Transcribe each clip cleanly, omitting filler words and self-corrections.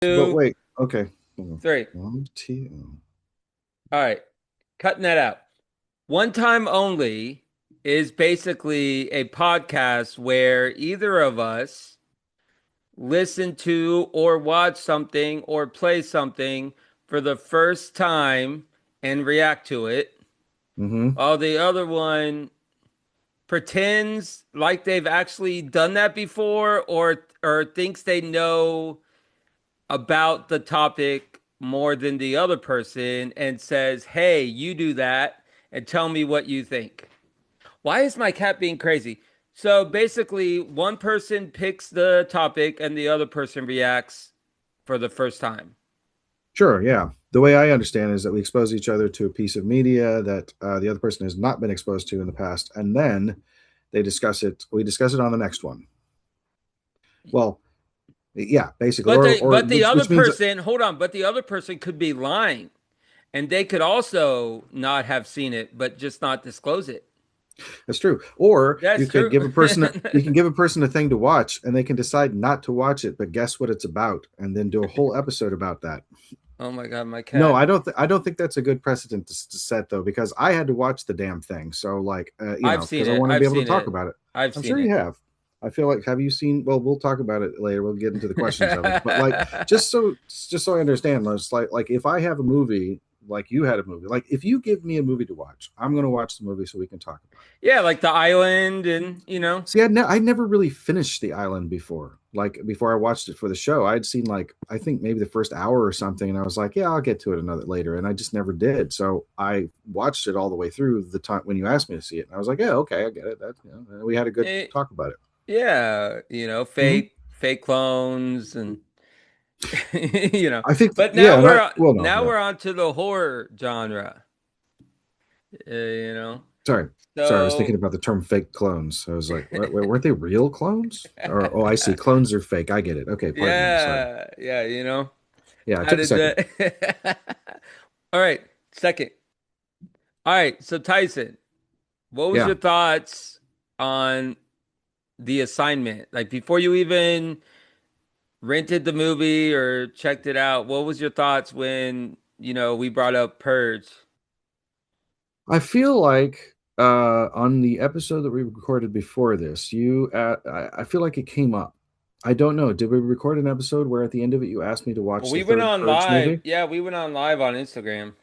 But Two, wait, okay. Hold on. three. One, two. All right. Cutting that out. One time only is basically a podcast where either of us listen to or watch something or play something for the first time and react to it, Mm-hmm. while the other one pretends like they've actually done that before or thinks they know about the topic more than the other person and says, "Hey, you do that and tell me what you think." Why is my cat being crazy? So basically, one person picks the topic and the other person reacts for the first time. Sure, yeah. The way I understand is that we expose each other to a piece of media that the other person has not been exposed to in the past, and then they discuss it. We discuss it on the next one. Well, yeah, basically, or But the other which means person, hold on, but the other person could be lying and they could also not have seen it but just not disclose it. that's true. Or That's you could true. give a person you can give a person a thing to watch, and they can decide not to watch it, but guess what it's about, and then do a whole episode about that. Oh my God, my No, cat. I don't think that's a good precedent to set though, because I had to watch the damn thing. So like, I've seen because I it. want to be I've able to seen talk it. about it. I've I'm seen sure you it. have. I feel like, have you seen? Well, we'll talk about it later. We'll get into the questions of it. But like, just so I understand, it's like if I have a movie, like you had a movie, like if you give me a movie to watch, I'm going to watch the movie so we can talk about it. Yeah, like the island and you know. See, I never really finished The Island before. Like before I watched it for the show, I'd seen like I think maybe the first hour or something, and I was like, yeah, I'll get to it another later, and I just never did. So I watched it all the way through the time when you asked me to see it, and I was like, yeah, okay, I get it. That we had a good Eh, talk about it. yeah, you know, Hmm. fake clones and you know. I think, But yeah, and I well, no, now yeah, we're on to the horror genre. You know. sorry, sorry, I was thinking So about the term fake clones. I was like, weren't they real clones? Or oh, I see, clones are fake. I get it. Okay, pardon me. Sorry. yeah, yeah, you know. Yeah, it How took a did second. that All right, second. All right, so Tyson, what was Yeah. your thoughts on the assignment? Like before you even rented the movie or checked it out, what was your thoughts when, we brought up Purge? I feel like on the episode that we recorded before this, I feel like it came up. I don't know. Did we record an episode where at the end of it you asked me to Well, watch the we went third on Purge live. movie? Yeah, we went on live on Instagram.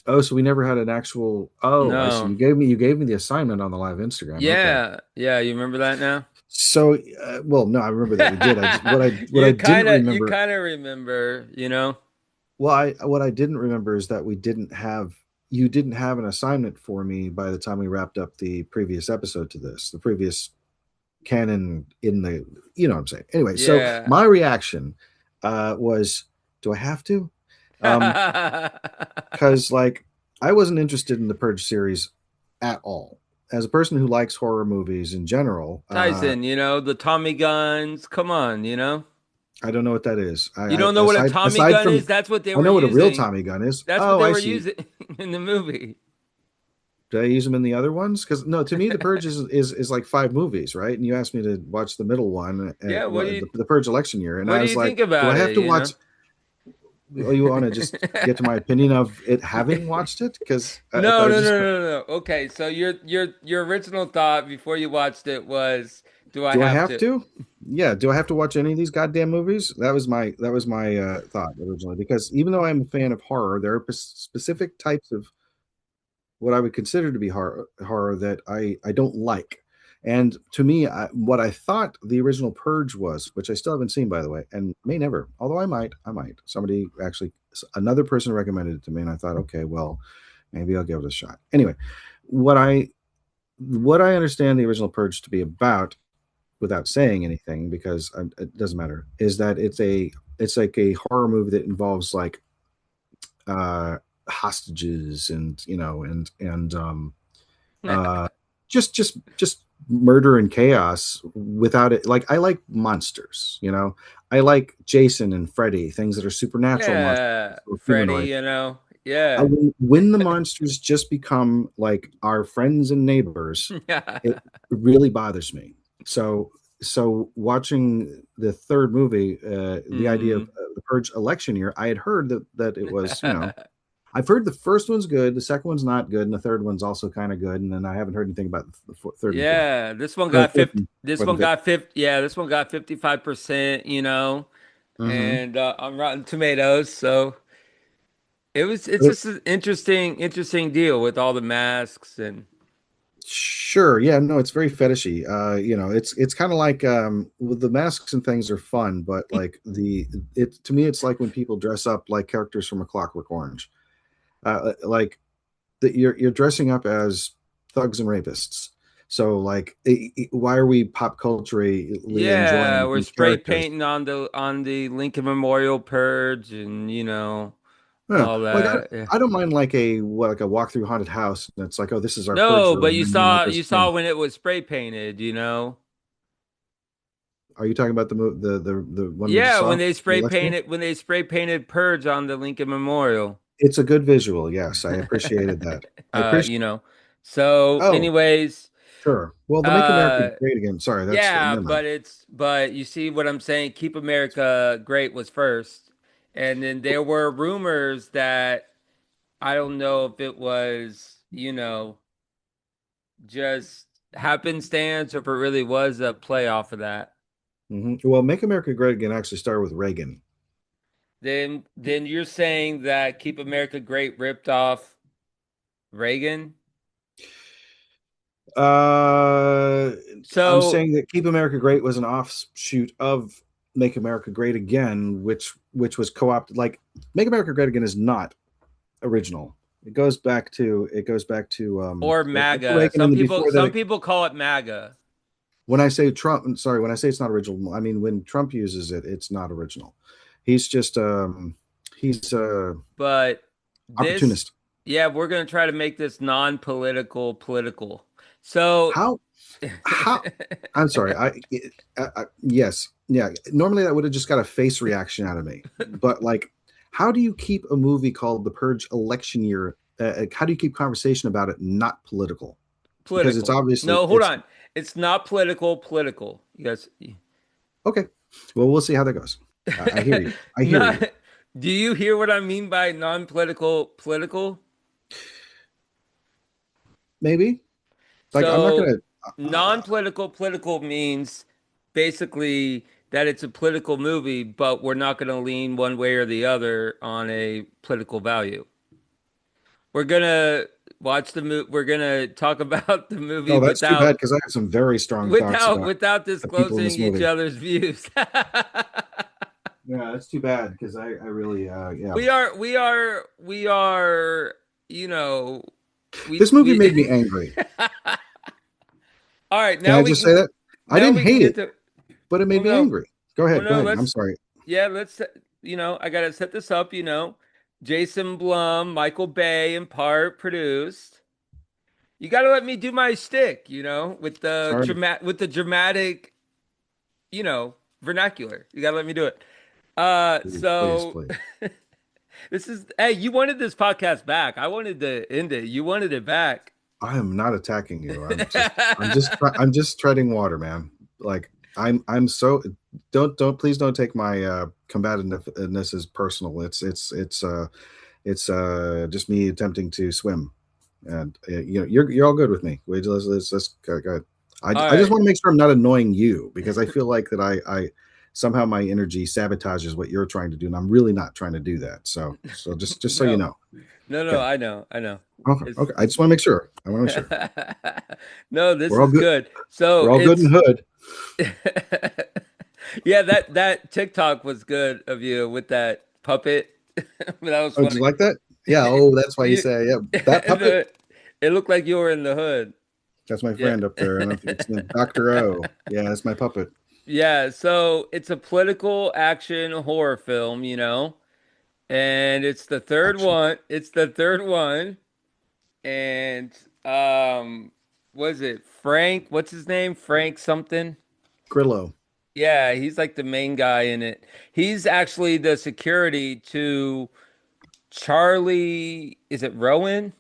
Oh, so we never had an actual. Oh, I see. No. You gave me the assignment on the live Instagram. Okay. Yeah. Yeah, you remember that now? So, well, no, I remember that we did. I just what I didn't You remember. kind of remember, you know? Well, I what I didn't remember is that we didn't have you didn't have an assignment for me by the time we wrapped up the previous episode to this, the previous canon in the you know what I'm saying. Anyway, so Yeah. my reaction was, do I have to? Um, because like I wasn't interested in the Purge series at all. As a person who likes horror movies in general, Tyson, the Tommy guns. Come on, you know? I don't know what that is. You don't know what a Tommy Aside gun is? from That's what they I were know what a real using. Tommy gun is. That's what Oh, they I were see. using in the movie. Did I use them in the other ones? Because no, to me, the Purge is like five movies, right? And you asked me to watch the middle one, Yeah, the Purge election year, and what I do was you like, think do I about have it, to you watch? know? Oh, you want to just get to my opinion of it having watched it? Because I No, thought I no, just no, no, no. Okay, so your original thought before you watched it was, do I do I have have to? to? Yeah, do I have to watch any of these goddamn movies? That was my thought originally. Because even though I'm a fan of horror, there are specific types of what I would consider to be horror that I don't like. And to me, what I thought the original Purge was, which I still haven't seen, by the way, and may never, although I might. Somebody actually, another person recommended it to me, and I thought, okay, well, maybe I'll give it a shot. Anyway, what I what I understand the original Purge to be about, without saying anything, because it doesn't matter, is that it's like a horror movie that involves like uh, hostages and uh, just murder and chaos without it. Like I like monsters, I like Jason and Freddy, things that are supernatural monsters Yeah, or Freddie, humanoid. Yeah. When the monsters just become like our friends and neighbors, Yeah. it really bothers me. So so watching the third movie, the idea of Hmm. the Purge election year, I had heard that it was, I've heard the first one's good, the second one's not good, and the third one's also kind of good, and then I haven't heard anything about the third and fourth, Yeah, this one or the got 50. This fourth and one fifth. got 50. Yeah, this one got 55%, Mm-hmm. and on Rotten Tomatoes. So it's But just an interesting deal with all the masks and sure, yeah, no, it's very fetishy. It's kind of like with the masks and things are fun, but like it to me, it's like when people dress up like characters from A Clockwork Orange, like that you're dressing up as thugs and rapists. So like, why are we pop culturally yeah, enjoying we're these spray characters? painting on the Lincoln Memorial Purge and Yeah, all like that. Yeah. I don't mind like a walk through haunted house. And it's like, oh, this is our purge No, but room, you and then like saw this you thing. saw when it was spray painted. Are you talking about the one we just Yeah, saw? The election one? when they spray painted Purge on the Lincoln Memorial. It's a good visual. Yes, I appreciated that. I uh, appreciate. you know. So, Oh, anyways, sure. Well, the Make America uh Great Again. Sorry, that's yeah, never mind. but you see what I'm saying? Keep America Great was first. And then there were rumors that I don't know if it was, just happenstance or if it really was a play off of that. Well, Make America Great Again actually started with Reagan. Then you're saying that Keep America Great ripped off Reagan? Uh, I'm So, saying that Keep America Great was an offshoot of Make America Great Again, which was co-opted. Like Make America Great Again is not original. It goes back to or after MAGA. Reagan and then before that. Some people call it MAGA, When I say Trump, sorry, when I say it's not original, I mean when Trump uses it, it's not original. He's just he's but this, opportunist. yeah, we're going to try to make this non-political political. So, How how I'm sorry. Yes, yeah. Normally that would have just got a face reaction out of me. But like, how do you keep a movie called The Purge election year? How do you keep conversation about it not political? Because it's political. obviously No, hold it's on. It's not political. You guys, okay. Well, we'll see how that goes. I hear you. I hear not, you. do you hear what I mean by non-political political? Maybe like I'm not So gonna. Uh, non-political political means basically that it's a political movie, but we're not going to lean one way or the other on a political value. We're gonna watch the movie. We're gonna talk about the movie oh, that's too bad because I have some very strong thoughts about without the people in disclosing this each movie. other's views. Yeah, that's too bad because I really yeah. We are, you know, This movie we made me angry. All right, Can I just say that? I now didn't we can hate get it, to but it made well me no, angry. Go well ahead. Go no, ahead. I'm let's sorry. yeah, let's I gotta set this up. Jason Blum, Michael Bay in part produced. You gotta let me do my shtick, Sorry. with the dramatic, vernacular. You gotta let me do it. Please, please, So please. this is hey, you wanted this podcast back. I wanted to end it. You wanted it back. I am not attacking you. I'm just treading water, man. Like I'm so please don't take my combativeness as personal. It's just me attempting to swim, and you're all good with me. Wait, let's go ahead. All I just right. want to make sure I'm not annoying you because I feel like that I somehow my energy sabotages what you're trying to do, and I'm really not trying to do that. So just so you No. know. No, Okay. I know. Okay. It's Okay. I just want to make sure. I want to make sure no, this we're all is good. good. So We're all good in it's the hood. yeah, that TikTok was good of you with that puppet. That was Oh, did you funny. like that? Yeah. Oh, that's why you You say, yeah, that puppet. it looked like you were in the hood. That's my Yeah. friend up there. And it's Dr. O. Yeah, that's my puppet. Yeah, so it's a political action horror film, and it's the third Action. one. It's the third one. And was it Frank? What's his name? Frank something? Grillo. Yeah, he's like the main guy in it. He's actually the security to Charlie, is it Rowan?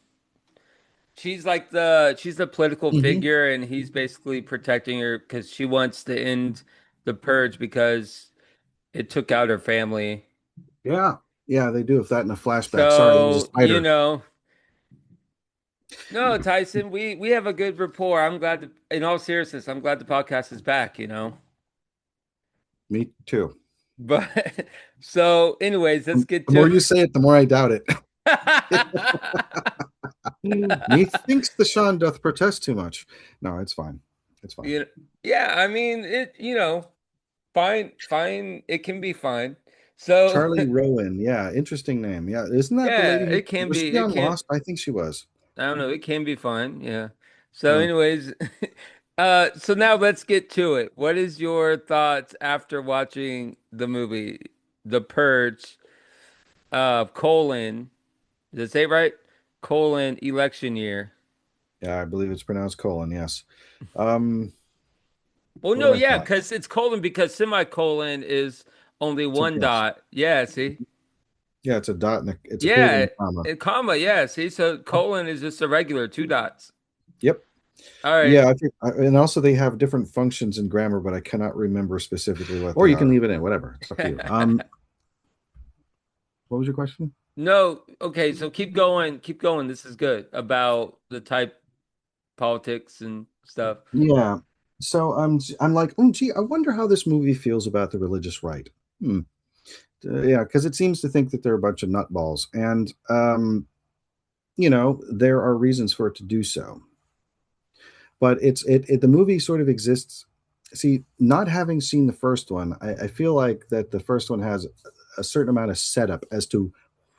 she's the political Hmm. figure, and he's basically protecting her because she wants to end the purge because it took out her family. Yeah, yeah, they do with that in a flashback. Sorry, it was a So, spider. no, Tyson, we have a good rapport. I'm glad to, in all seriousness, I'm glad the podcast is back. Me too. But so, anyways, let's get The to more you say it, the more I doubt it. Methinks the Sean doth protest too much. No, it's fine. It's fine. you know, yeah, I mean fine, fine, it can be fine. So, Charlie Rowan. Yeah, interesting name. Yeah, isn't that the yeah, lady who it can was be, she it on can, Lost? I think she was. I don't know, it can be fine. Yeah. So, Yeah. anyways, so now let's get to it. What is your thoughts after watching the movie, The Purge, colon, did it say it right? Colon election year. Yeah, I believe it's pronounced colon. Yes. Um, Well, what no, are my yeah, thoughts? because it's colon because semicolon is only one Something else. dot. Yeah, see? Yeah, it's a dot and it's a period and Yeah, a comma. comma, yeah, see? So colon is just a regular two dots. Yep. All right. Yeah, I think, and also they have different functions in grammar, but I cannot remember specifically what they are. You can leave it in, whatever. It's up to you. What was your question? No, okay, so keep going, keep going. This is good about the type politics and stuff. Yeah. So I'm like, oh, gee, I wonder how this movie feels about the religious right. Hmm. Yeah, because it seems to think that they're a bunch of nutballs, and there are reasons for it to do so. But the movie sort of exists. See, not having seen the first one, I feel like that the first one has a certain amount of setup as to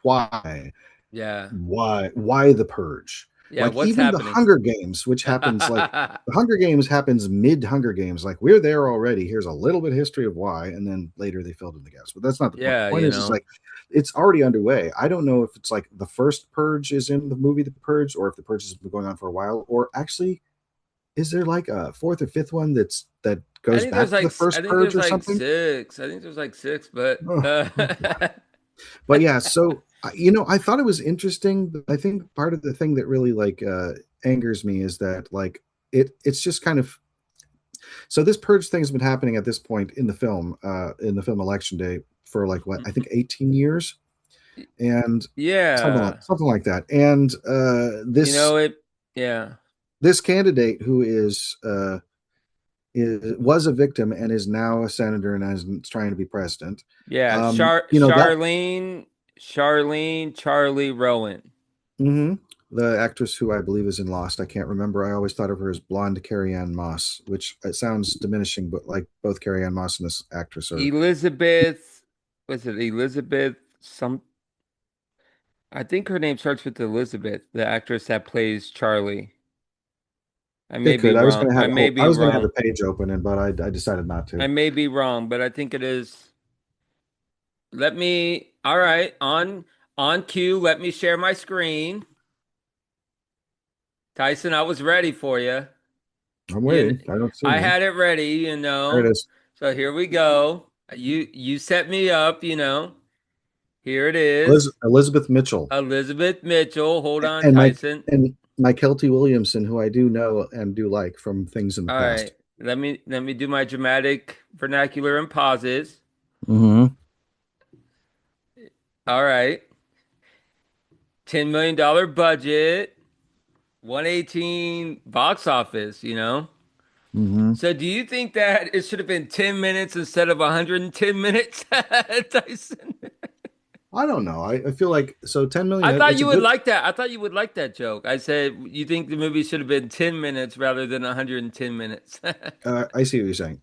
why Yeah. why the purge. Yeah, Like what's even the happening? Hunger Games, which happens like the Hunger Games happens mid Hunger Games, like we're there already, here's a little bit of history of why, and then later they filled in the gaps, but that's not the point. The Yeah, point is like it's already underway. I don't know if it's like the first purge is in the movie The Purge, or if the purge has been going on for a while, or actually is there like a fourth or fifth one that goes back to the I first think purge there's or like something? six. I think there's like six, but Oh, okay. But yeah, so I thought it was interesting. But I think part of the thing that really like angers me is that like it's just kind of so this purge thing has been happening at this point in the film Election Day for like what I think 18 years and yeah. something like that. And You know it yeah. this candidate who was a victim and is now a senator and is trying to be president. Yeah, That Charlene Charlie Rowan. hmm the actress who I believe is in Lost. I can't remember. I always thought of her as blonde Carrie Ann Moss, which it sounds diminishing, but like both Carrie Ann Moss and this actress are. Elizabeth, was it Elizabeth some I think her name starts with Elizabeth, the actress that plays Charlie. I may It be could. I was wrong. going to I have may I be was going to have wrong. the page open, but I decided not I to. may be wrong, but I think it is. All right, on cue, let me share my screen. Tyson, I was ready for you. I'm You, waiting. I don't see I anything. had it ready, There it is. So here we go. You set me up. Here it is. Elizabeth Mitchell Elizabeth Mitchell. Hold on, and Mike Tyson. and Mike Kelty Williamson, who I do know and do like from things in the All right. past. Let me do my dramatic vernacular and pauses. Hmm. All right. $10 million budget, 118 box office. Hmm. So do you think that it should have been 10 minutes instead of 110 minutes, Tyson? I don't know. I feel like so 10 I million. thought It's a you would good. like that. I thought you would like that joke. I said you think the movie should have been 10 minutes rather than 110 minutes. I see what you're saying.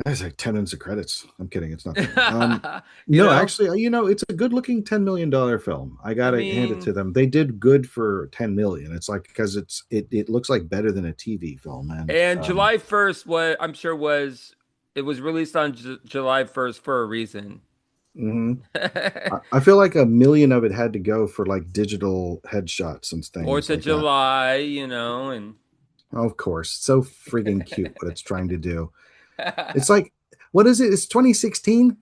That's like 10 minutes of credits. I'm kidding. It's not that long. You No, know? actually, it's a good looking $10 million film. I I gotta hand it to mean, them. They did good for 10 million. It's like because it looks like better than a TV film. And and July 1st was I'm sure was it was released on July 1st for a reason. mhm. I feel like a million of it had to go for like digital headshots and things 4th of like that. July, and Of course, it's so friggin' cute what it's trying to do. It's like, what is it? It's 2016.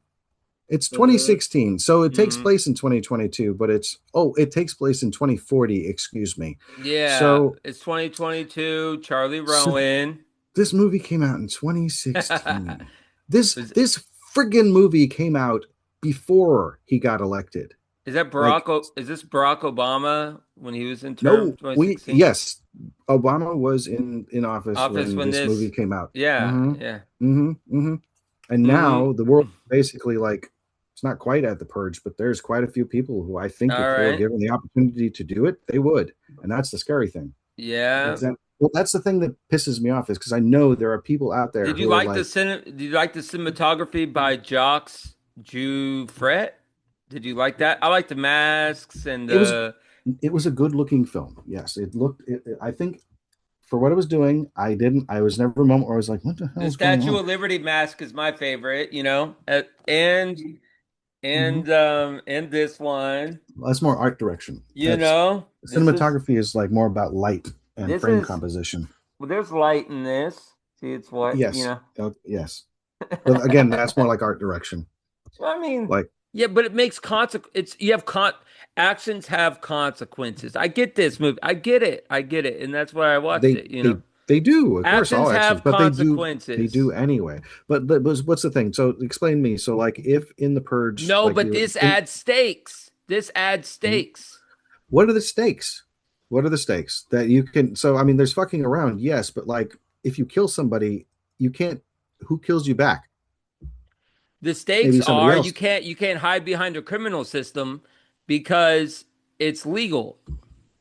It's Uh, 2016, so it takes mhm. place in 2022, but it takes place in 2040. Excuse me. Yeah, So it's 2022. Charlie so Rowan. this movie came out in 2016. Was This friggin' movie came out before he got elected. is that Like, Is this Barack Obama when he was in term no, 2016? yes, Obama was in office Office when when this movie this, came out. yeah, Hmm. yeah. Hmm. And Hmm. now the world basically like it's not quite at the purge, but there's quite a few people who I think All if they were right. given the opportunity to do it, they would. And that's the scary thing. Yeah. Is that well, that's the thing that pisses me off is because I know there are people out there who are like, Did you like the cinematography by Jacques Jufret? Did you like that? I like the masks and it was the it was a good looking film. Yes, I think for what it was doing, I was never a moment where I was like, what the hell is going Statue on? of Liberty mask is my favorite, Hmm. and this one, Well, that's more art direction. That's cinematography is like more about light and this frame is composition. well, there's light in this. See, it's what, Yes. Yes. But again, that's more like art direction. I mean, Like yeah, but it makes consequence. It's you have actions have consequences. I get this movie. I get it. I get it, and that's why I watched they it. You know, they they do, of course, actions all actions, have but they do consequences. anyway. But what's the thing? So explain to me. So like if in the purge, No, like but you this in adds stakes. This adds stakes. what are the stakes? What are the stakes that you can so I mean there's fucking around, yes, but like if you kill somebody, you can't who kills you back? The stakes Maybe somebody are else. you can't hide behind a criminal system because it's legal.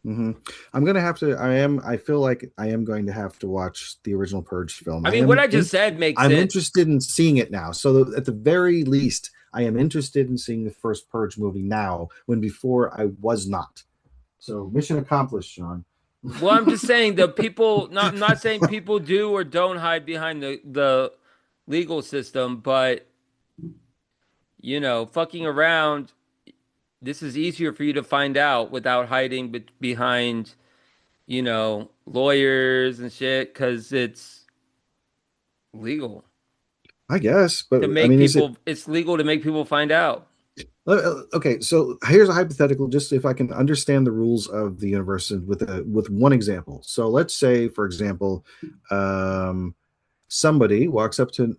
Hmm. I'm gonna have to. I feel like I am going to have to watch the original Purge film. I mean, what I just said makes I'm sense. interested in seeing it now. So at the very least, I am interested in seeing the first Purge movie now, when before I was not. So mission accomplished, Sean. Well, I'm just saying the people I'm not saying people do or don't hide behind the legal system, but fucking around, this is easier for you to find out without hiding behind, lawyers and shit because it's legal I guess, but to I make mean, is it people, it's legal to make people find out. okay? So here's a hypothetical, just if I can understand the rules of the universe with one example. So let's say, for example, um, somebody walks up to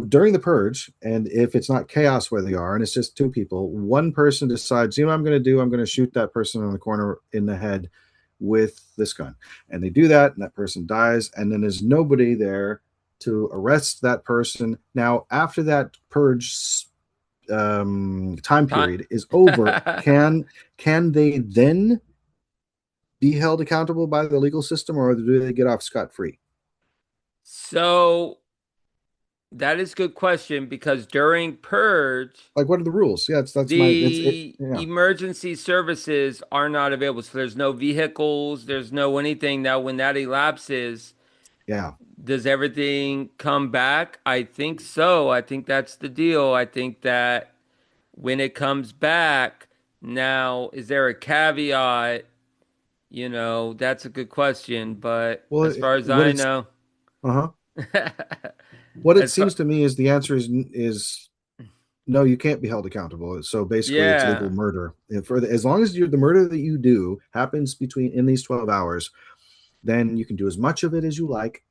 during the purge, and if it's not chaos where they are and it's just two people, one person decides, you know what I'm going to do, I'm going to shoot that person in the corner in the head with this gun, and they do that and that person dies, and then there's nobody there to arrest that person. Now after that purge time Time. period is over, can they then be held accountable by the legal system, or do they get off scot-free? So that is a good question because during Purge, Like what are the rules? Yeah, that's my it's it the yeah. emergency services are not available. So there's no vehicles, there's no anything. Now, when that elapses, Yeah. does everything come back? I think so. I think that's the deal. I think that when it comes back, now, is there a caveat? That's a good question. But Well, as far as what I it's know, uh-huh. What it as far, seems to me is the answer is no, you can't be held accountable. So basically, it's legal yeah. murder. And as long as the murder that you do happens between in these 12 hours, then you can do as much of it as you like,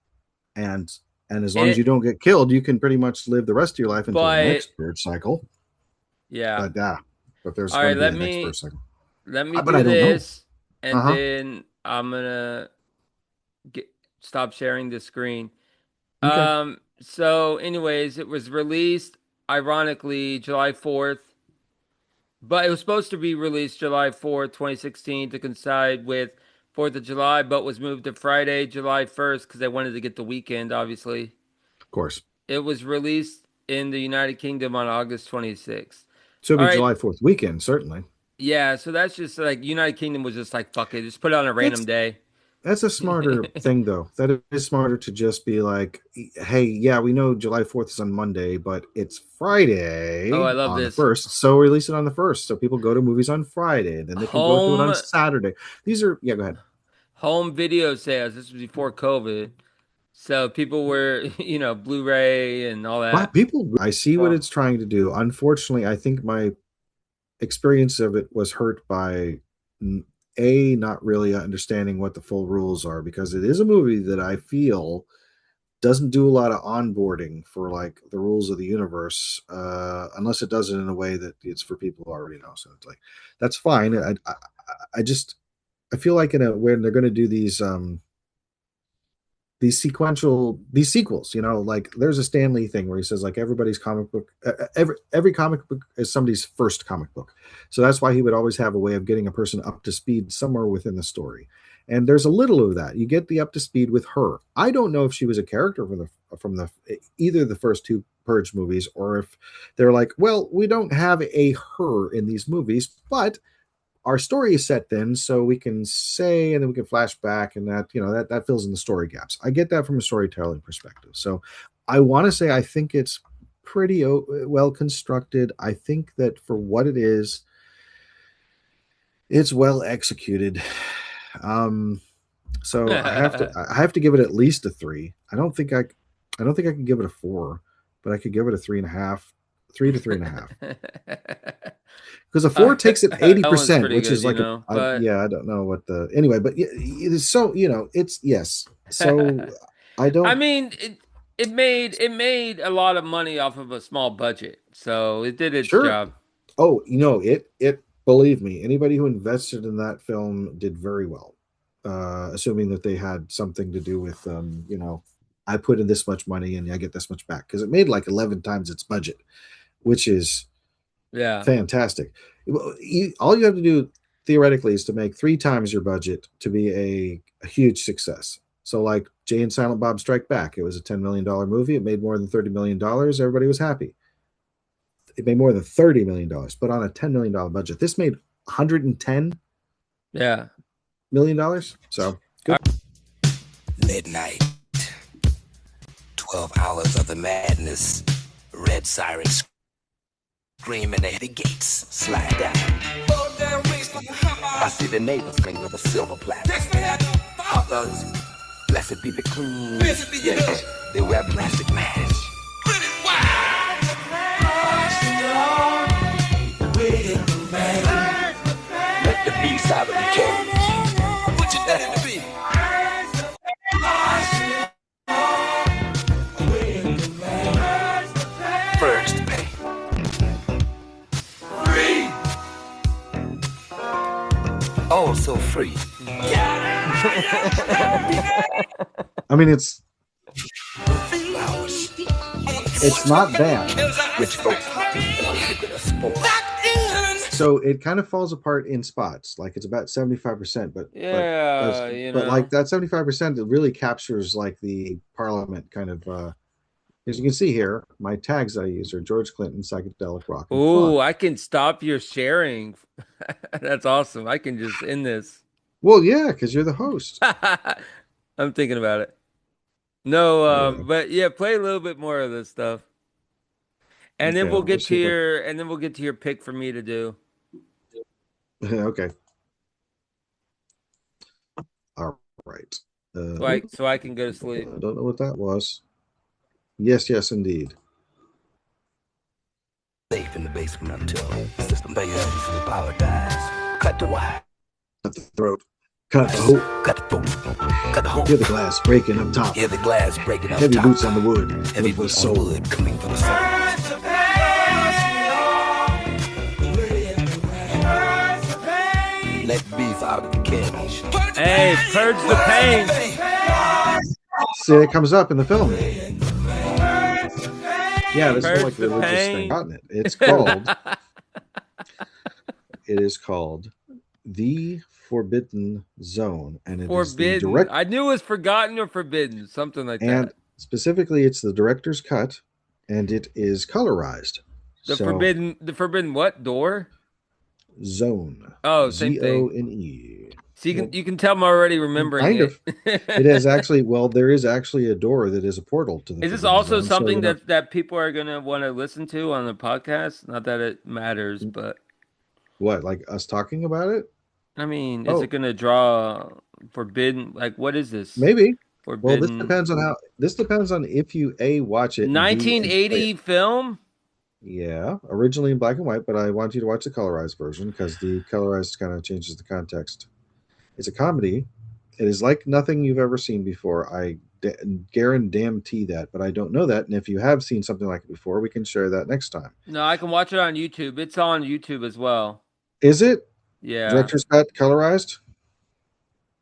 and as long as you It, don't get killed, you can pretty much live the rest of your life until the but next purge cycle. yeah. But but there's All going right, to be a next purge cycle. let me But I do don't know. this, and Uh-huh. then I'm gonna get stop sharing the screen. Okay. So anyways, it was released ironically July 4th, but it was supposed to be released July 4th, 2016 to coincide with 4th of July, but was moved to Friday, July 1st because they wanted to get the weekend, obviously. Of course. It was released in the United Kingdom on August 26th. So it'll All be right, July 4th weekend, certainly. yeah, so that's just like United Kingdom was just like fuck it, just put it on a random That's day. That's a smarter thing, though. That is smarter to just be like, hey, yeah, we know July 4th is on Monday, but it's Oh, I Friday love on the this. 1st. So release it on the 1st. So people go to movies on Friday, then they can go to it on Home Saturday. These are, yeah, go ahead. home video sales. This was before COVID. So people were, Blu-ray and all But that. people, I see what Well, it's trying to do. Unfortunately, I think my experience of it was hurt by not really understanding what the full rules are, because it is a movie that I feel doesn't do a lot of onboarding for like the rules of the universe, unless it does it in a way that it's for people who already know. So it's like that's fine. I just I feel like in a when they're going to do these sequels, like there's a Stan Lee thing where he says like everybody's comic book, every comic book is somebody's first comic book. So that's why he would always have a way of getting a person up to speed somewhere within the story. And there's a little of that. You get the up to speed with her. I don't know if she was a character from the either the first two Purge movies, or if they're like, well, we don't have a her in these movies, but our story is set then, so we can say, and then we can flash back, and that fills in the story gaps. I get that from a storytelling perspective. So I want to say I think it's pretty well constructed. I think that for what it is, it's well executed. um so I have to give it at least a 3. I don't think I can give it a 4, but I could give it a 3.5, 3 to 3.5, because a 4 takes it eighty that one's percent, pretty which good, is like but yeah, I don't know what the anyway, but it is, so it's yes. So I I don't mean, it made a lot of money off of a small budget, so it did its sure. job. Oh, it believe me, anybody who invested in that film did very well, assuming that they had something to do with I put in this much money and I get this much back, because it made like 11 times its budget, which is Yeah. fantastic. All you have to do theoretically is to make 3 times your budget to be a huge success. So, like Jay and Silent Bob Strike Back, it was a $10 million movie. It made more than $30 million. Everybody was happy. It made more than $30 million, but on a $10 million budget. This made Yeah. $110 million. So good. Midnight, 12 hours of the madness. Red sirens screaming at the gates. Slide down. I see the neighbors bring with a silver platter. Others, blessed be the clean. Yes, they wear plastic masks. Let the beast out of the cage. Put your dad in the beat. Purge the pain. Free. Oh, so free. I mean, it's Flowers. not bad. Rich folks. So it kind of falls apart in spots. Like it's about 75%, Yeah, but like that 75%, it really captures like the Parliament kind of. As you can see here, my tags I use are George Clinton, psychedelic rock, and Oh, funk. I can stop your sharing. That's awesome. I can just end this. Well, yeah, because you're the host. I'm thinking about it. No, Yeah. but yeah, play a little bit more of this stuff. And then Okay. we'll Let me get see to if I. your pick for me to do. Okay. All right. So I can go to sleep. I don't know what that was. Yes, yes, indeed. Safe in the basement until the system fails and the power dies. Cut the wire. Cut the throat. Cut the hole. Cut the throat. Cut the hole. Hear the glass breaking up top. Hear the glass breaking up Heavy top. boots on the wood. Heavy for the boots on soul. wood coming for the soul. Let beef out of the cage. Hey, purge the pain. See, it comes up in the film. Yeah, this is Purge like the religious thing. pain. Gotten it. It's called. It is called The Forbidden Zone, and it is the Forbidden. direct, I knew it was forgotten or forbidden, something like and that. specifically, it's the director's cut, and it is colorized. So The forbidden what? Door? Zone, Oh, same thing. Zone. So Well, you can tell I'm already remembering kind it. of. It has actually. Well, there is actually a door that is a portal to the Is this Forbidden also Zone. So something that people are gonna want to listen to on the podcast? Not that it matters, but what, like us talking about it? I mean, is it Oh, gonna draw forbidden? Like, what is this? maybe. Well, Forbidden. this depends on if you A, watch it, and B, enjoy it. 1980 film? Yeah, originally in black and white, but I want you to watch the colorized version because the colorized kind of changes the context. It's a comedy. It is like nothing you've ever seen before. Guarantee that, but I don't know that. And if you have seen something like it before, we can share that next time. No, I can watch it on YouTube. It's on YouTube as well. Is it Yeah. director's cut colorized?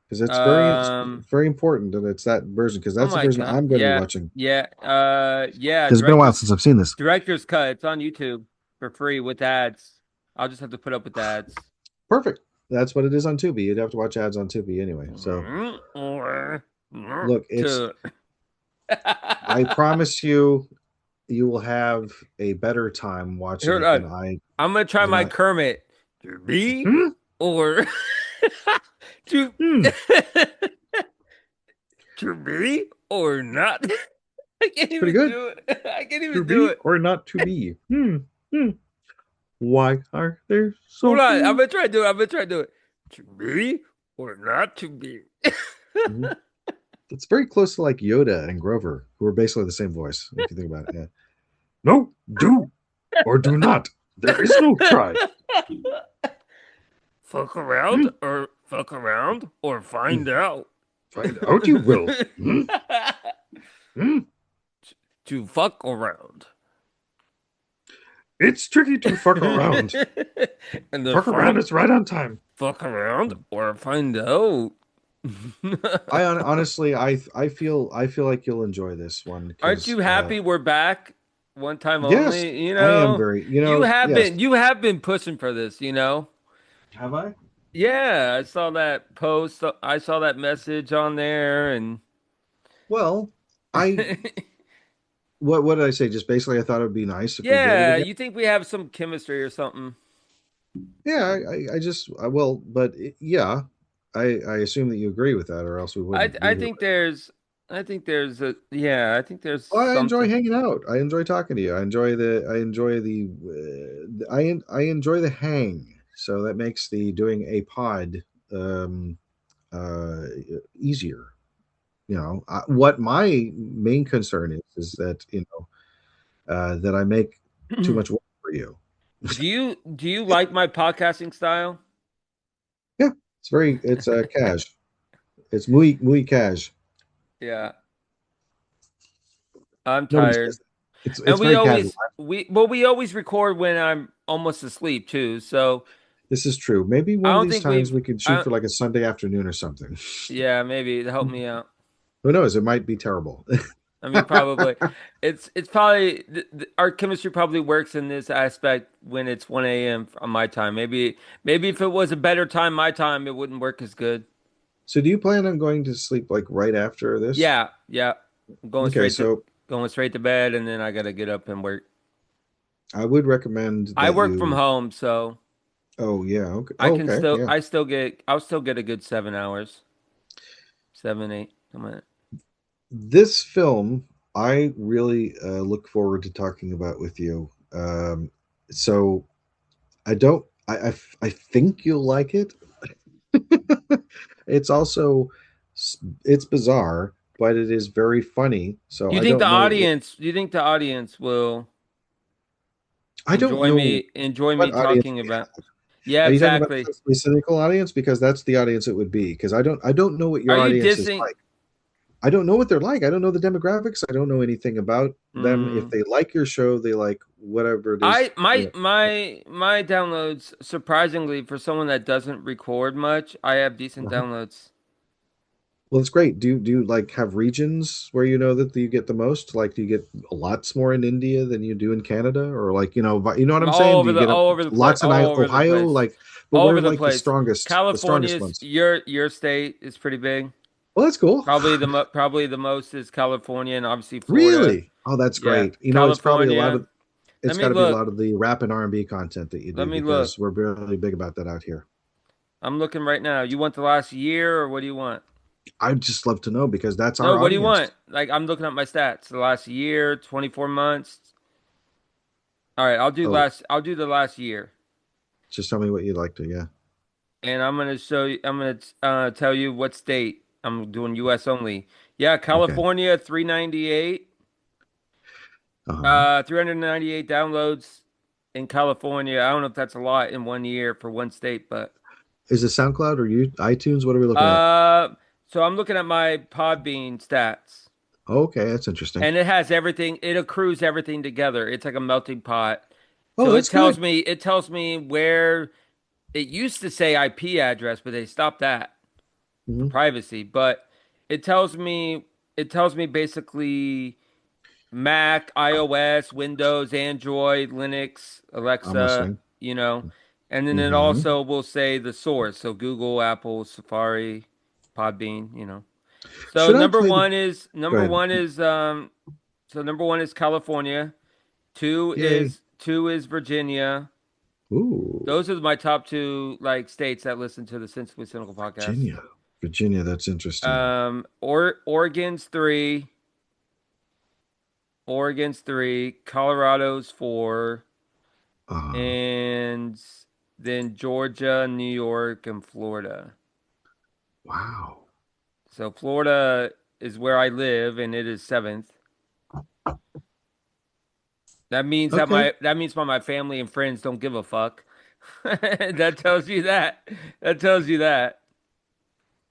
Because it's Um, very important that it's that version because oh that's the my version God. I'm going to be Yeah. watching. Yeah. Yeah, Because it's been a while since I've seen this. director's cut. It's on YouTube for free with ads. I'll just have to put up with ads. Perfect. That's what it is on Tubi. You'd have to watch ads on Tubi anyway. So look, it's To I promise you, you will have a better time watching Hold it on. I'm gonna try than my I. Kermit. To be Hmm? or to Hmm. to be or not. I can't Pretty even good. do it. I can't To even do be it. or not to be. Hmm. Why are there so Hold on. I'm few? gonna try to do it. I'm gonna try to do it. To be or not to be. Mhm. It's very close to like Yoda and Grover, who are basically the same voice, if you think about it. Yeah. No, do or do not. There is no try. Hmm. Fuck around or Hmm. find out. Find out you will. Hmm. Hmm. To fuck around. It's tricky to fuck around. And the Fuck around is right on time. fuck around or find out. Honestly, I feel like you'll enjoy this one Aren't because you happy we're back one time yes, only? You I am know, very yes. you have been pushing for this, you know? Have I? Yeah, I saw that post. I saw that message on there and Well, I what did I say? Just basically, I thought it would be nice if we did it yeah, again. you think we have some chemistry or something? Yeah, I just I will, but yeah, I assume that you agree with that, or else we wouldn't be I here. think there's I think there's a yeah, I think there's Well, I enjoy something. hanging out. I enjoy talking to you. I enjoy the hang. So that makes the doing a pod um, uh, easier. What my main concern is that that I make too much work for you. Do you like my podcasting style? Yeah, it's cash. It's muy cash. Yeah, I'm Nobody tired. says And it's very casual. we always record when I'm almost asleep too. So This is true. Maybe I one of don't these think times we've we could shoot I for like a Sunday afternoon or something. yeah, maybe to help me out. Who knows? It might be terrible. I mean, probably it's probably our chemistry probably works in this aspect when it's 1 a.m. on my time. Maybe if it was a better time my time, it wouldn't work as good. So, do you plan on going to sleep like right after this? Yeah, yeah. I'm Okay, so going straight to bed and then I gotta get up and work. I would recommend I that work from you. home, so Oh yeah. Okay. Oh, okay. Yeah. I'll still get a good 7 hours. 7, 8. Come on. This film, I really look forward to talking about with you. So I don't. I think you'll like it. It's also it's bizarre, but it is very funny. So I don't know. Do you think the audience will I don't know enjoy what me audience talking we about? have. Yeah, Are you talking about exactly. the cynical audience? Because that's the audience it would be. Because I don't know what Are your you audience is dissing? like. I don't know what they're like. I don't know the demographics. I don't know anything about them. If Mm, they like your show, they like whatever it is. my downloads surprisingly for someone that doesn't record much, I have decent Uh-huh. downloads. Well, it's great. Do you like have regions where you know that you get the most? Like, do you get lots more in India than you do in Canada, or like you know what I'm saying? Do you get All over the place, lots in all over the Ohio? place, Like, but all over where's the like place. the strongest California's ones? your state is pretty big. Well, that's cool. Probably the most is California and obviously Florida. Really? Oh, that's Yeah, great. You know, it's probably a lot California. of Let it's me got to be a look. lot of the rap and R&B content that you Let do me look. because we're really big about that out here. I'm looking right now. You want the last year or what do you want? I'd just love to know because that's No, our what do you want? audience. Like I'm looking at my stats. The last year, 24 months. All right, Oh, I'll do the last year. just tell me what you'd like to. Yeah. And I'm gonna show you I'm gonna tell you what state. I'm doing US only. Yeah, Okay. California 398. Uh-huh. 398 downloads in California. I don't know if that's a lot in 1 year for one state, but Is it SoundCloud or you iTunes? What are we looking at? uh so I'm looking at my Podbean stats. Okay, that's interesting. And it has everything, it accrues everything together. It's like a melting pot. Oh, So that's good. it tells me where it used to say IP address, but they stopped that for Hmm. privacy. But it tells me it tells me basically Mac, iOS, Windows, Android, Linux, I'm Alexa, listening. you know. And then it Hmm. also will say the source. So Google, Apple, Safari, Podbean. So Should I play the? Go number ahead. one is so number one is California. Yay. Two is Virginia. Ooh, Those are my top two like states that listen to the Sensibly Cynical podcast. Virginia. Virginia, that's interesting. Oregon's three, Colorado's four, Uh, and then Georgia, New York, and Florida. wow. So Florida is where I live, and it is seventh. Okay. That means my family and friends don't give a fuck. That tells you that. That tells you that.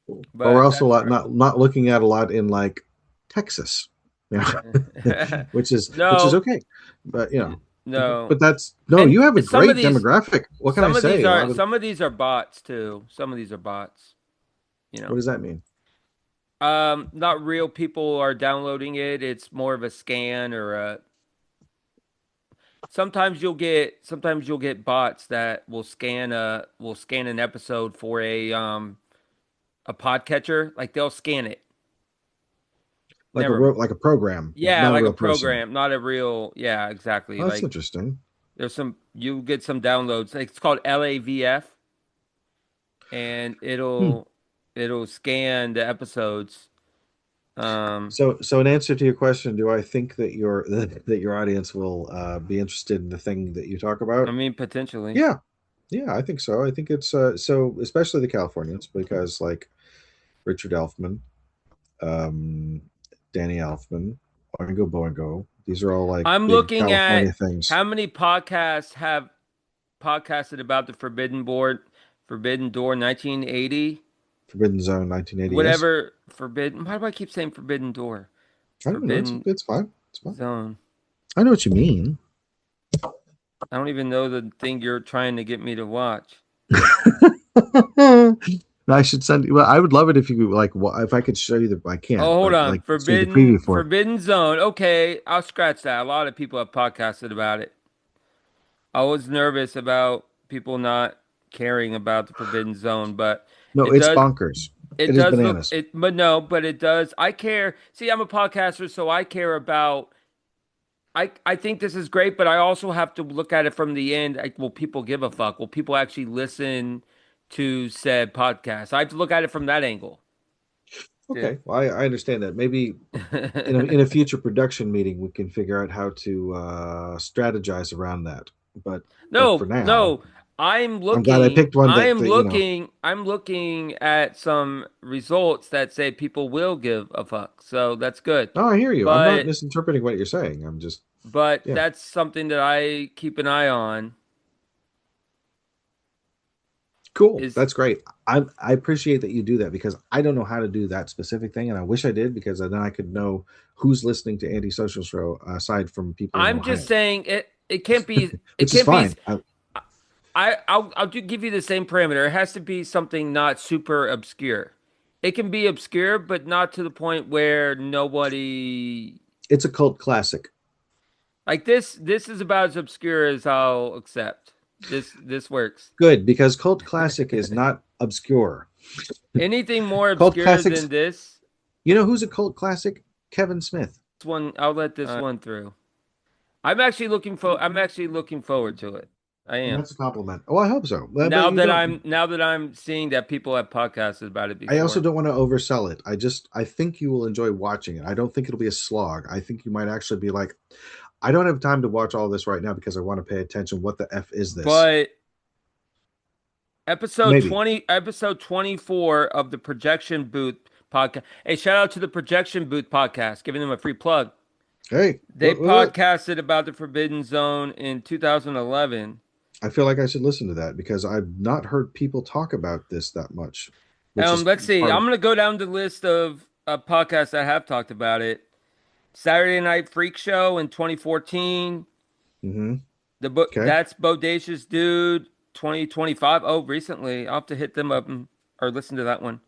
But we're But also a that's lot not looking at a lot in like Texas, you know, right. which is No, okay. But no. but that's no, And you have a great demographic. What can I say? A lot of some of these are bots too. Some of these are bots, you what know. does that mean? Not real people are downloading it. It's more of a scan or a sometimes you'll get bots that will scan an episode for a podcatcher. Like they'll scan it. Never mind. Like a program, Yeah, not a like a real person. program, not a real. Yeah, exactly. Oh, that's Like interesting. there's some you get some downloads. Like, it's called LAVF, and Hmm. it'll scan the episodes. Um, So in answer to your question, do I think that your that your audience will be interested in the thing that you talk I about? mean potentially. Yeah, yeah, I think so. I think it's so especially the Californians because like Richard Elfman, um, Danny Elfman, Oingo Boingo. These are all like I'm big looking at California things. how many podcasts have podcasted about the Forbidden Door, 1980, Forbidden Zone, 1980. Yes, whatever. Forbidden. Why do I keep saying Forbidden Door? I don't know. Forbidden It's fine. It's fine. Zone. I know what you mean. I don't even know the thing you're trying to get me to watch. I should send you. Well, I would love it if you could, like, if I could show you the. I Oh, can't, hold but on. like, show you the preview for it. Forbidden Zone. Okay, I'll scratch that. A lot of people have podcasted about it. I was nervous about people not caring about the Forbidden Zone, but No, it it's does bonkers. it It is does look bananas. it but no, but it does. I care. See, I'm a podcaster, so I care about I think this is great, but I also have to look at it from the end. Like, will people give a fuck? Will people actually listen to said podcast? I have to look at it from that angle. Okay, well, I understand that. Maybe in a future production meeting, we can figure out how to strategize around that. But for No, now, no. I'm glad I picked one that. I'm looking at some results that say people will give a fuck. So that's good. Oh, I hear you. I'm not But misinterpreting what you're saying. I'm just, but yeah, that's something that I keep an eye on cool. is That's great. I appreciate that you do that because I don't know how to do that specific thing, and I wish I did because then I could know who's listening to Antisocial Show aside from people in I'm just Ohio, saying it which is can't be fine. I'll give you the same parameter. It has to be something not super obscure. It can be obscure, but not to the point where nobody It's a cult classic. like this is about as obscure as I'll accept. This works. Good because cult classic is not obscure. Anything more Cult obscure than classics. this, You know who's a cult classic? Kevin Smith. this one I'll let this one through. I'm actually looking forward to it. I And am. that's a compliment. Oh, I hope so. But you don't. Now that I'm seeing that people have podcasted about it I also before. don't want to oversell it. I think you will enjoy watching it. I don't think it'll be a slog. I think you might actually be like, I don't have time to watch all this right now because I want to pay attention. What the f is this? But Maybe. episode 24 of the Projection Booth podcast. Hey, shout out to the Projection Booth podcast, giving them a free plug. Hey, They podcasted about the Forbidden Zone in 2011. I feel like I should listen to that because I've not heard people talk about this that much. Which is Let's see. part I'm of, gonna go down the list of podcasts that have talked about it. Saturday Night Freak Show in 2014. mm-hmm. The book Okay. That's Bodacious Dude 2025. Oh, recently. I'll have to hit them up or listen to that one.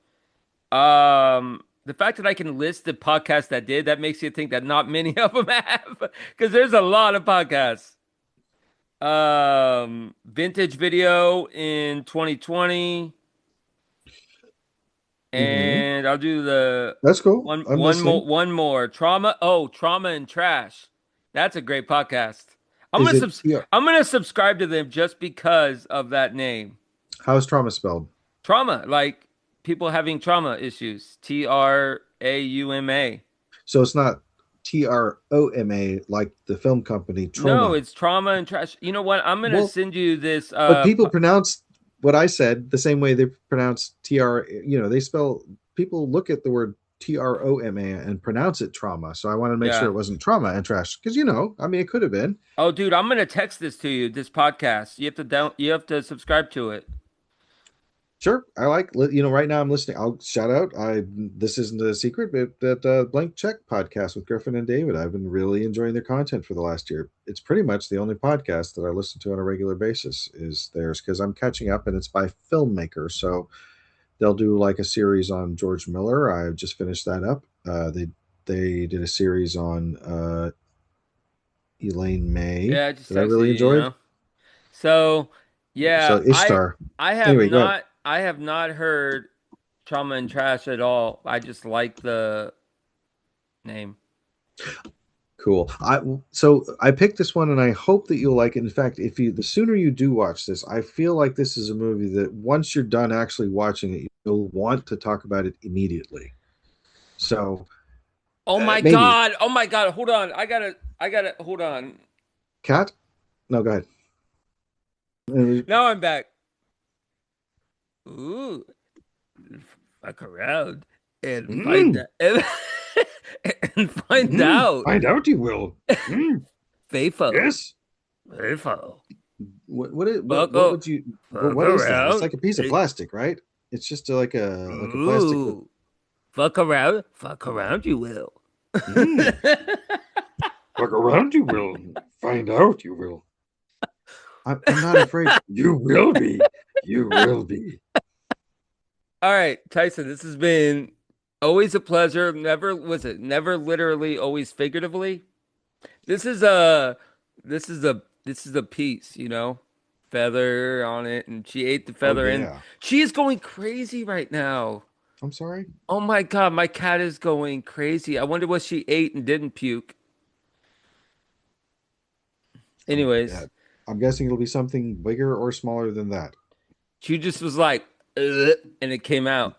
The fact that I can list the podcasts that makes you think that not many of them have, because there's a lot of podcasts. Vintage Video in 2020, Mm-hmm. and I'll do the That's cool. I'm listening. one more Trauma and Trash. That's a great podcast. Is it? Yeah. I'm gonna subscribe to them just because of that name. How's trauma spelled? Trauma, like people having trauma issues. TRAUMA. So it's not TROMA like the film company Troma. No, it's Trauma and Trash. You know what? I'm gonna send you this. But people pronounce what I said the same way they pronounce TR. You know, people look at the word TROMA and pronounce it trauma. So I wanted to make sure it wasn't trauma and trash because I mean, it could have been. Oh, dude, I'm gonna text this to you. This podcast. You have to subscribe to it. Sure, I like. Right now I'm listening. I'll shout out. This isn't a secret, but that Blank Check podcast with Griffin and David. I've been really enjoying their content for the last year. It's pretty much the only podcast that I listen to on a regular basis is theirs because I'm catching up, and it's by filmmakers. So they'll do like a series on George Miller. I've just finished that up. They did a series on Elaine May Yeah, that I really enjoyed. So yeah, so Ishtar. I have not heard Trauma and Trash at all. I just like the name. Cool. So I picked this one, and I hope that you'll like it. In fact, the sooner you do watch this, I feel like this is a movie that once you're done actually watching it, you'll want to talk about it immediately. So. Oh my God! Oh my God! Hold on! I gotta. Hold on. Cat? No, go ahead. Now I'm back. Ooh, fuck around and find out. And find out. Find out you will. Faithful. Yes. Faithful. What would you? What is that? It's like a piece of plastic, right? It's just like a plastic. Fuck around you will. Fuck around you will. Find out you will. I'm not afraid. You will be. You will be. All right, Tyson, this has been always a pleasure. Never literally, always figuratively. This is a piece, feather on it, and she ate the feather and she is going crazy right now. I'm sorry. Oh my God, my cat is going crazy. I wonder what she ate and didn't puke. Anyways. Yeah. I'm guessing it'll be something bigger or smaller than that. She just was like, and it came out.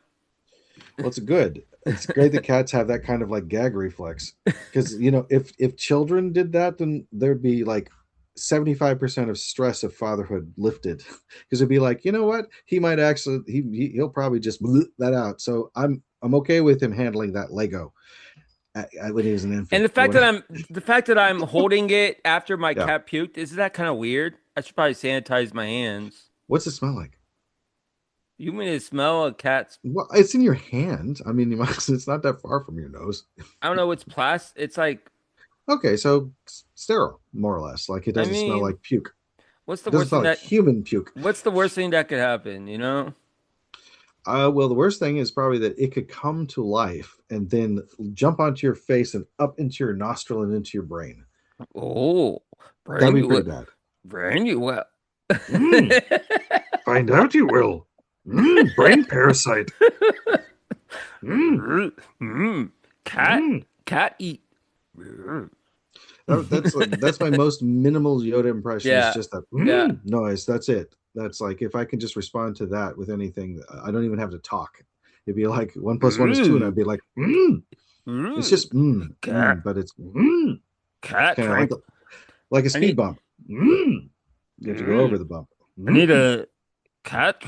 Well, it's good. It's great that cats have that kind of like gag reflex. Because, if children did that, then there'd be like 75% of stress of fatherhood lifted. Because it'd be like, you know what? He might actually, he'll probably just bleep that out. So I'm okay with him handling that Lego. When he was an infant. And the fact that I'm holding it after my cat puked, isn't that kind of weird? I should probably sanitize my hands. What's it smell like? You mean to smell a cat's? Well, it's in your hand. I mean, it's not that far from your nose. I don't know. It's plastic. It's like. Okay, so sterile, more or less. Like it doesn't smell like puke. What's the worst thing like human puke? What's the worst thing that could happen? Well, the worst thing is probably that it could come to life and then jump onto your face and up into your nostril and into your brain. Oh, that'd be pretty bad. Brain you will. Find out you will. Brain parasite. Cat eat. That's my most minimal Yoda impression. Yeah. It's just that noise. That's it. That's like if I can just respond to that with anything, I don't even have to talk. It'd be like 1 + 1 is 2, and I'd be like, It's just but it's cat like a speed bump. You have to go over the bump. I need a cat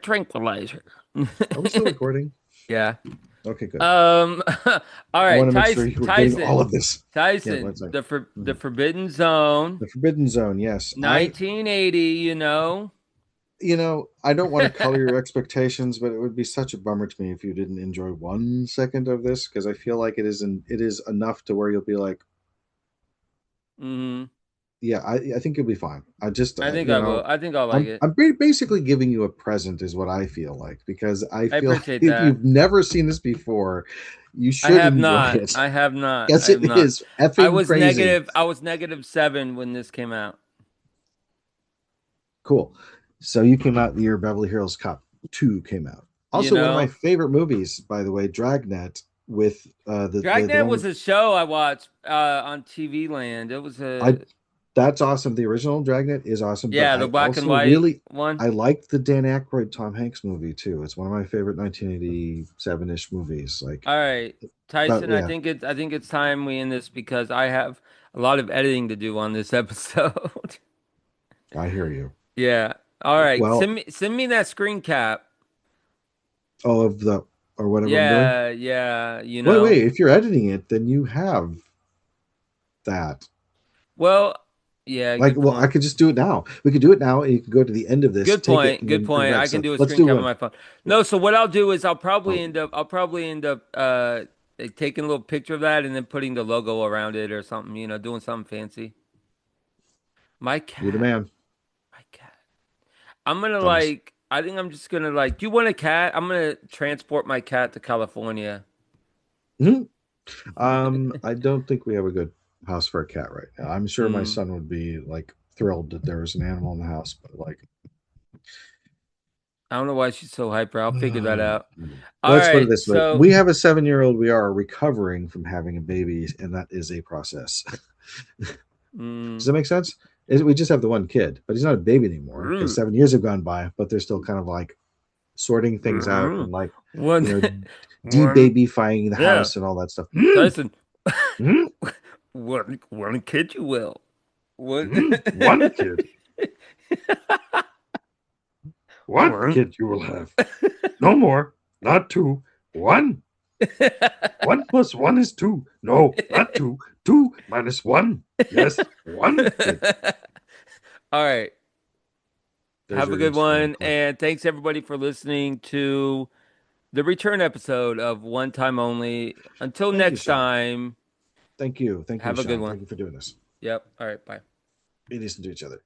tranquilizer. Are we still recording? Yeah. Okay, good. All I want right, to make sure Tyson. you were getting all Tyson. of this. Yeah, Tyson. what's that? The Mhm. Forbidden Zone, The Forbidden Zone. Yes, 1980. You know. I don't want to color your expectations, but it would be such a bummer to me if you didn't enjoy 1 second of this because I feel like it is enough to where you'll be like, Hmm. yeah, I think you'll be fine. I just, I think I will. I think I'll like it. basically giving you a present is what I feel like because I I feel like appreciate if that. you've never seen this before, you I should have enjoy not. it. I have not. I Yes, have it not. is effing crazy. I was -7 when this came out. Cool. So you came out the year Beverly Hills Cop 2 came out. You Also, one of my know, favorite movies, by the way, Dragnet with the Dragnet one was with a show I watched on TV Land. It was I a that's awesome. The original Dragnet is awesome, but yeah, the I black and also white really one. I liked the Dan Aykroyd Tom Hanks movie too. It's one of my favorite 1987-ish movies. Like, All right, but Tyson. yeah, I think it's time we end this because I have a lot of editing to do on this episode. I hear you. Yeah. All right. Well, Send me that screen cap. all of the or whatever I'm doing. Yeah, yeah, you know. Wait. If you're editing it, then you have that. Well, yeah, Like, good well, I point. could just do it now. We could do it now, and you can go to the end of this, Good take it, point. and Good then bring it point. back. I can So do a let's screen do cap on one. my phone. No, so what I'll do is Oh, I'll probably end up taking a little picture of that and then putting the logo around it or something, doing something fancy. My you're the cat. man. My cat. I'm gonna Thumbs. I think I'm just gonna do you want a cat? I'm gonna transport my cat to California. Mhm. I don't think we have a good house for a cat right now. I'm sure my Hmm. son would be like thrilled that there was an animal in the house, but like, I don't know why she's so hyper. I'll figure that out. All let's put it right, this way: so we have a 7-year-old. We are recovering from having a baby, and that is a process. Does mm, that make sense? We just have the one kid, but he's not a baby anymore because 7 years have gone by. But they're still kind of like sorting things out and like one you know one de-babyfying the yeah. house and all that stuff. Tyson. Mm, One kid you will. What? one kid. What One. kid you will have? No more. Not two. One. 1 plus 1 is 2. No, not 2. 2 minus 1. Yes, 1 kid. All right. There's Have a your good Instagram one. clip. And thanks everybody for listening to the return episode of One Time Only. Until Thank you, next Sean. time, Thank you. Thank you, have a good Sean. one. Thank you for doing this. Yep. All right. Bye. We listen to each other.